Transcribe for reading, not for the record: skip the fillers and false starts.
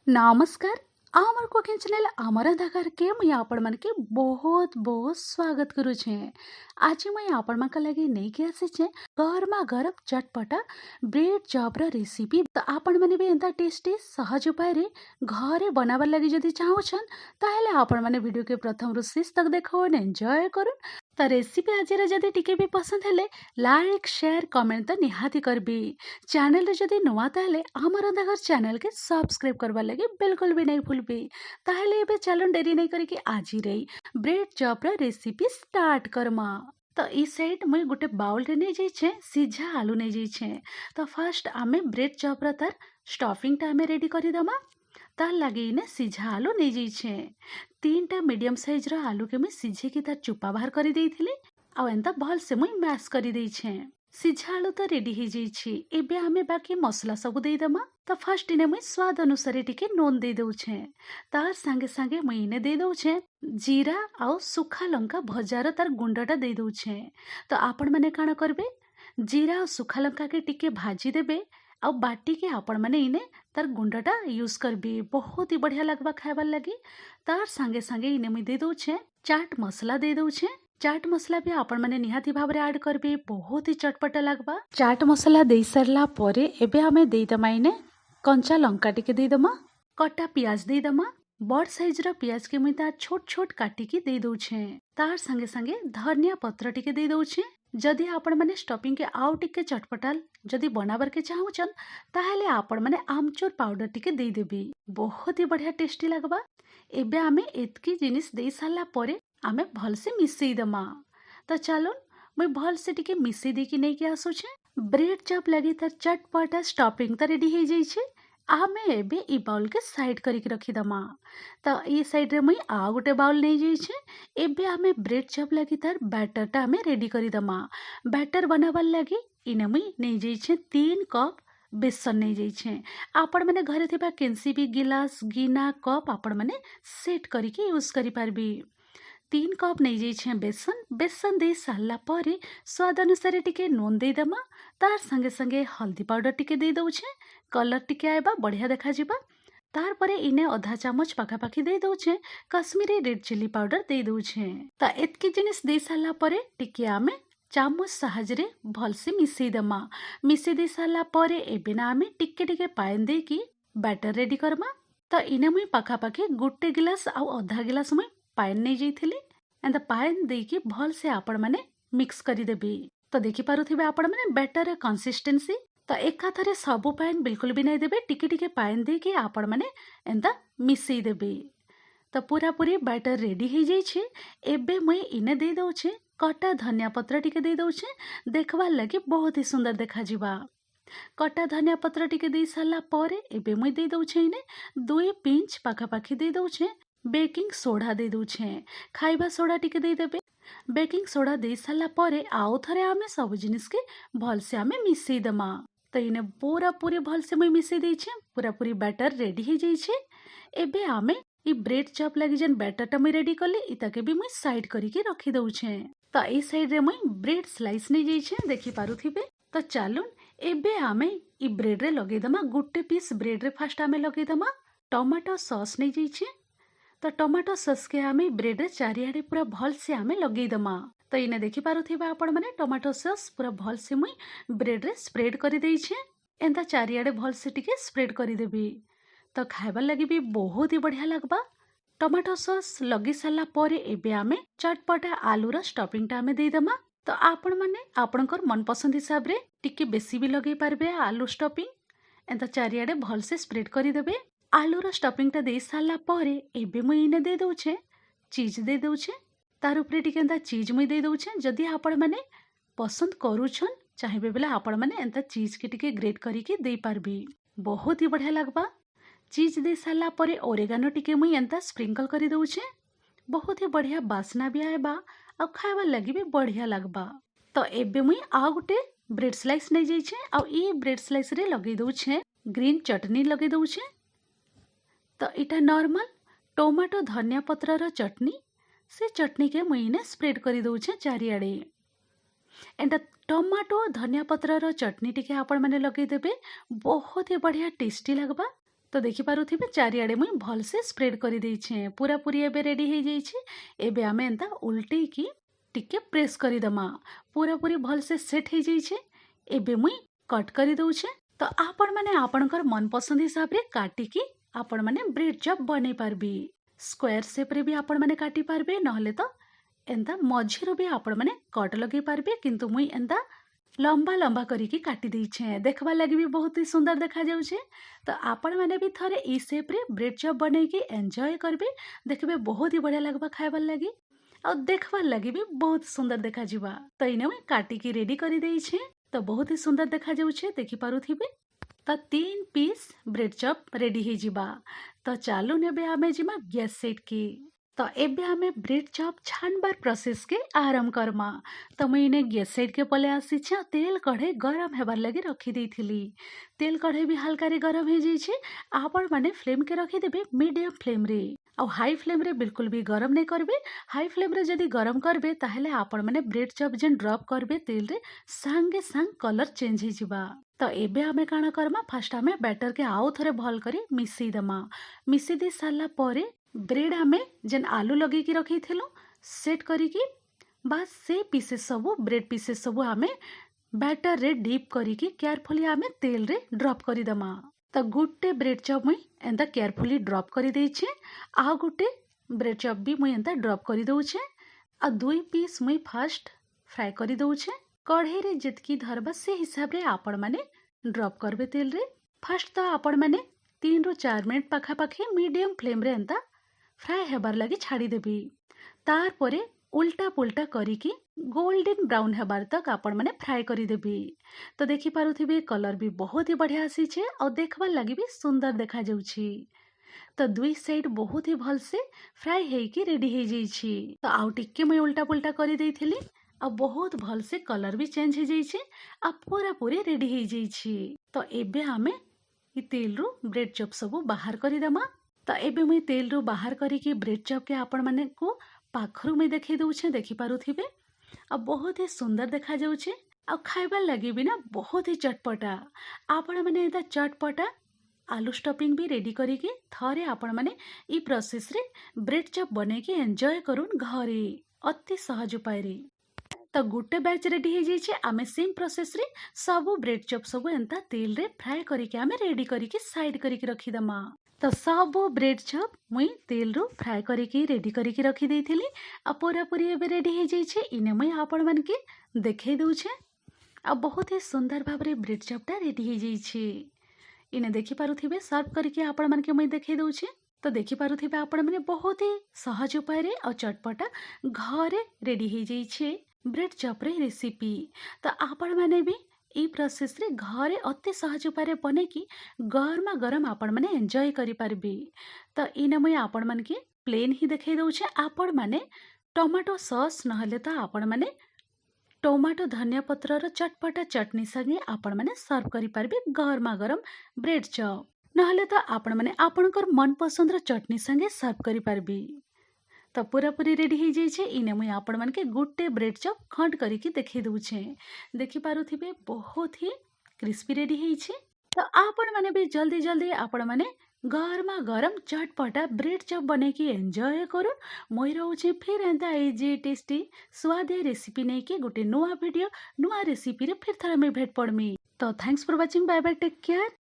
नमस्कार। आमर cooking channel आमर रंधा के मुझे आपण मन के बहुत बहुत स्वागत करू छे। आज मुझे आपण मन का लगी नहीं के आसे छे गरमा गरम चटपटा ब्रेड चॉप रो रेसिपी। तो आपण मन भी एंता टेस्टी सहज उपाय रे घरे बनावर लगी जदी चाहो छन ताहेले आपण मन वीडियो के प्रथम रु शेष तक देखो ने एंजॉय करू। तो रेसिपी आज रे जदी टिके भी पसंद हेले लाइक शेयर कमेंट तो निहाती करबी। चैनल रे जदी नुआ ताले हमर रंधाघर चैनल के सब्सक्राइब करबा लगे बिल्कुल भी नहीं भूलबी। ताहेले एबे चलन डेरी नहीं करी कि आज ही रही ब्रेड चॉप रो रेसिपी स्टार्ट करमा। तो ई साइड मुई गोटे बाउल रे नहीं जाइछे सीझा आलू नहीं जाइछे। तो फर्स्ट आमे ब्रेड चॉप रो तार स्टफिंग टा आमे रेडी करी दमा। तार लागे इने सीझा आलू नहीं जाइछे। तीनटा मीडियम साइज रो आलू के मुई सीझे की तार चुपा बाहर करी देइथिली आ एंता भल से मुई मैश करी देइछे। सीझा आलू तो रेडी हो जाइछि। एबे आमे बाकी मसला सब दे दमा। तो फर्स्ट इने मुई स्वाद अनुसार टिके नून दे दउछे। तार संगे संगे मुई इने दे दउछे जीरा आ सुखा लंका भजार तार गुंडटा दे दउछे। तो आपण माने काना करबे जीरा और सुखा लंका के टिके भाजी देबे आ बाटी के आपण माने इने तार गुंडटा यूज करबी। बहुत ही बढ़िया लगबा खाइबार लगी। तार संगे संगे इने मुई दे दउछे चाट मसला दे दउछे। चाट मसला भी आपण माने निहाती भाव रे ऐड करबे बहुत ही चटपटा लगबा। चाट मसला दे सरला परे एबे हमें दे दमा इने कंचा लंका टिके दे दमा कटा प्याज दे दमा। बड़ साइज रो प्याज के मुई तार छोट छोट काटी के दे दउछे। तार संगे संगे धनिया पत्र टिके दे दउछे। जदि आपण माने स्टफिंग के आउ टिके चटपटाल जदि बनाबर के चाहूचन ताहेले आपण माने आमचूर पाउडर टिके दे देबी। बहुत ही बढ़िया टेस्टी लगबा। एबे आमे एतकी जिनिस दे सारला परे आमे भल से मिसई दमा। तो चलो मुई भल से टिके मिसई दे कि नहीं के आसुछे। ब्रेड चॉप लगी तार चटपटा स्टफिंग तो रेडी हो जाइछे। आमे एबे ई बाउल के साइड करी के रखी दमा। तो ई साइड रे मुई आ गोटे बाउल नहीं जाइछे। एबे आमे ब्रेड चॉप लगी तार बैटर टा आमे रेडी करी दमा। बैटर बनाबार लगी इने मुई नहीं जाइछे 3 कप बेसन नहीं जाइछे। आपण माने घरे थिबा केनसी भी गिलास गिना कप आपण माने सेट करी के यूज करी पारबी। 3 कप नहीं जाइछे बेसन। बेसन दे सारला परे स्वाद अनुसार टिके नून दे दमा। तार संगे संगे हल्दी पाउडर टिके दे दउछे कलर टिके आइबा बढ़िया देखा जिबा। तार परे इने आधा चामच पाखापाखी दे दउछे कश्मीरी रेड चिली पाउडर दे दउछे। ता एतकी जिनिस दे सारला परे टिके आमे चामच साहायरे भल से मिसई दमा। मिसई दे सारला परे एबे ना आमे टिके टिके पानी दे की बैटर रेडी करमा। तो इने मुई पाखापाखी गोटे गिलास आ आधा गिलास मुई पानी नहीं जाइथिली। एंता पानी देकी भल से आपण माने मिक्स करी देबी। तो देखि पारुथिबे आपण माने बैटर कंसिस्टेंसी। तो एका थरे सबु पानी बिल्कुल भी नहीं देबे टिके टिके पानी देकी आपण माने एंता मिसई देबे। तो पूरा पूरी बैटर रेडी हो जाइछे। एबे मुई इने दे दउछे कटा धनिया पत्र टिके दे दउछे देखबार लगी बहुत ही सुंदर देखा जिबा। कटा धनिया पत्र टिके दे सारला परे एबे मुई दे दउछे इने 2 पिंच पाखापाखी दे दउछे बेकिंग सोडा दे दउछे। खाइबा सोडा टिके दे देबे। बेकिंग सोडा दे सारला परे आउ थरे आमे सब जिनिस के भल से आमे मिसई दमा। तो इने पूरा पूरी भल से मुई मिसई देइछे। पूरा पूरी बैटर रेडी हो जाइछे। एबे आमे ई ब्रेड चॉप लगी जन बैटर टा मुई रेडी करले इताके भी मुई साइड करी के रखी दउछे। तो ई साइड रे मुई ब्रेड स्लाइस नहीं जाइछे देखि पारुथिबे। तो चालुन एबे आमे ई ब्रेड रे लगे दमा गुटे पीस ब्रेड रे फर्स्ट आमे लगे दमा टमाटो सॉस नहीं जाइछे। तो टमाटो सॉस के आमे ब्रेड रे चारियाडे पूरा भल से आमे लगे दमा। तो इने देखि पारुथिबा आपण माने टमाटो सॉस पूरा भल से मुई ब्रेड रे स्प्रेड करी देइछे। एंता चारियाडे भल से टिके स्प्रेड करी देबी। तो खाइबार लगी भी बहुत ही बढ़िया लगबा। टमाटो सॉस लगी सारला परे एबे आमे चटपटा आलू रो स्टफिंग टा आमे दे दमा। तो आपण माने आपणकर मन पसंद हिसाब रे टिके बेसी भी लगे पारबे आलू स्टफिंग। एंता चारियाडे भल से स्प्रेड करी देबे। आलू रो स्टफिंग टा दे सारला परे एबे मुई इने दे दउछे चीज दे दउछे। तार ऊपर टिके एंता चीज मुई दे दउछे। जदि आपण माने पसंद करूछन चाहिबे बेला आपण माने एंता चीज के टिके ग्रेट करी के दे पारबी। बहुत ही बढ़िया लगबा। चीज दे सारला परे ओरेगानो टिके मुई एंता स्प्रिंकल करी दउछे। बहुत ही बढ़िया बासना भी आएबा आ खाइबा लगी भी बढ़िया लगबा। तो एबे मुई आ गुटे ब्रेड स्लाइस नहीं जाइछे आ ई ब्रेड स्लाइस रे लगे दउछे ग्रीन चटनी लगे दउछे। तो इटा नॉर्मल टोमाटो धनिया पत्र रो चटनी से चटनी के मुई इने स्प्रेड करी दउछे चारियाडे। एंड टमाटो धनिया पत्र रो चटनी टिके आपण माने लगे देबे बहुत ही बढ़िया टेस्टी लगबा। तो देखिपारुथिबे चारिआडे मुई भलसे स्प्रेड करी देइछे पूरा पूरी एबे रेडी हो जाइछे। एबे आमे एंता उल्टी की टिके प्रेस करी दमा पूरा पूरी भलसे सेट हो जाइछे। एबे मुई कट करी दउछे। तो आपण माने आपणकर मनपसंद हिसाब रे काटिकी आपण माने ब्रेड चॉप बनै पारबी। स्क्वायर शेप रे भी आपण माने काटी पारबे नहले तो एंता मझिरु भी आपण माने कट लगे पारबे किंतु मुई एंता लंबा लंबा करिकी काटी देइछे देखबा लागि भी बहुत ही सुंदर देखा जाउछे। तो आपण माने भी थरे ई शेप रे ब्रेड चॉप बनैकी एंजॉय करबे देखबे बहुत ही बढ़िया लगबा खाइबार लागि और देखबार लागि भी बहुत सुंदर देखा जिबा। तो इने मुई काटिकी रेडी करी देइछे तो बहुत ही सुंदर देखा जाउछे देखि पारुथिबे। तो 3 पीस ब्रेड चॉप रेडी हो जिबा। तो चालू नेबे आमे जिमा गैस सेट की। तो एबे आमे ब्रेड चॉप छानबार प्रोसेस के आरंभ करमा। तो मुई इने गैस सेट के पले आसी छे तेल कढ़े गरम हेबार लगी रखी देइथिली। तेल कढ़े भी हल्का रे गरम हो जाइछे आपण माने फ्लेम के रखी देबे मीडियम फ्लेम रे और हाई फ्लेम रे बिल्कुल भी गरम नहीं करबे। हाई फ्लेम रे जदी गरम करबे ताहले आपण माने ब्रेड चॉप जेन ड्रॉप करबे तेल रे सांगे सांग कलर चेंज हो जिबा। तो एबे आमे काना करमा फास्ट आमे बैटर के आउ थरे भल करी मिसई दमा। मिसई दे साला परे ब्रेड आमे जेन आलू लगे की रखी थिलु सेट करी की बस से पीसेस सबू ब्रेड पीसेस सबू आमे बैटर रे डीप करी की केयरफुली आमे तेल रे ड्रॉप करी दमा। तो गुटे ब्रेड चॉप मुई एंता केयरफुली ड्रॉप करी देइछे आ गुटे ब्रेड चॉप भी मुई एंता ड्रॉप करी दउछे आ 2 पीस मुई फर्स्ट फ्राई करी दउछे। कढ़े रे जितकी धरबा से हिसाब रे आपण माने ड्रॉप करबे तेल रे। फर्स्ट तो आपण माने 3 रु 4 मिनट पाखा पाखी मीडियम फ्लेम रे एंता फ्राई हेबार लगी छाड़ी देबी। तार परे उल्टा पुल्टा करिकी गोल्डन ब्राउन हेबार तक आपण माने फ्राई करी देबी। तो देखि पारुथिबे कलर भी बहुत ही बढ़िया आसी छे और देखबार लगी भी सुंदर देखा जाउछि। तो दुई साइड बहुत ही भल से फ्राई हेकी रेडी हो जाइछि। तो आउ टिके मैं उल्टा पुल्टा करी देइथिली आ बहुत भल से कलर भी चेंज हो जाइछि आ पूरा पूरी रेडी हो जाइछि। तो एबे आमे ई तेल रु ब्रेड चॉप सबू बाहर करी दमा। तो एबे मुई तेल रु बाहर करिकी ब्रेड चॉप के आपण माने को पाखरु मुई देखै दउछे देखि पारुथिबे आ बहुत ही सुंदर देखा जाउछे आ खाइबार लागि भी ना बहुत ही चटपटा। आपण माने एता चटपटा आलू स्टफिंग भी रेडी करिकी थरे आपण माने ई प्रोसेस रे ब्रेड चॉप बनेकी एंजॉय करून् घरे अति सहज उपाय रे। तो गुटे बैच रेडी हो जाइछे आमे सेम प्रोसेस रे सबू ब्रेड चॉप सबू एंता तेल रे फ्राई करिके आमे रेडी करिके साइड करिके रखी दमा। तो सबू ब्रेड चॉप मुई तेल रु फ्राई करिके रेडी करिके रखी देइथिली आ पूरा पूरी एबे रेडी हो जाइछे। इने मुई आपण मान के देखै दउछे आ बहुत ही सुंदर भाव रे ब्रेड चॉपटा रेडी हो जाइछे। इने देखि पारुथिबे सर्व करिके आपण मान के मुई देखै दउछे। तो देखि पारुथिबे आपण माने बहुत ही सहज उपाय रे और चटपटा घरे रेडी हो जाइछे ब्रेड चॉप रे रेसिपी। तो आपण माने भी ई प्रोसेस रे घरे अति सहज उपाय बने की गरमा गरम आपण माने एंजॉय करि पारबे। तो इने मुई आपण मान के प्लेन ही देखै दउछे आपण माने टमाटो सॉस नहले तो आपण माने टमाटो धनिया पत्रर चटपटा चटनी संगे आपण माने सर्व करि पारबे गरमा गरम ब्रेड चॉप नहले तो आपण माने आपणकर मन पसंद चटनी संगे सर्व करि पारबे। तो पूरा पूरी रेडी हो जाइछे। इने मुई आपण मान के गुटे ब्रेड चॉप खंड करिकी देखै दउछे देखि पारुथिबे बहुत ही क्रिस्पी रेडी होइछे। तो आपण माने भी जल्दी जल्दी आपण माने गरमा गरम चटपटा ब्रेड चॉप बनेकी एंजॉय करूँ। मुई रहूछि फिर एंता इजी टेस्टी स्वादिया रेसिपी नै कि गुटे नुआ वीडियो नुआ रेसिपी रे फिर थरा में भेट पड़मी। तो thanks for watching bye bye take care.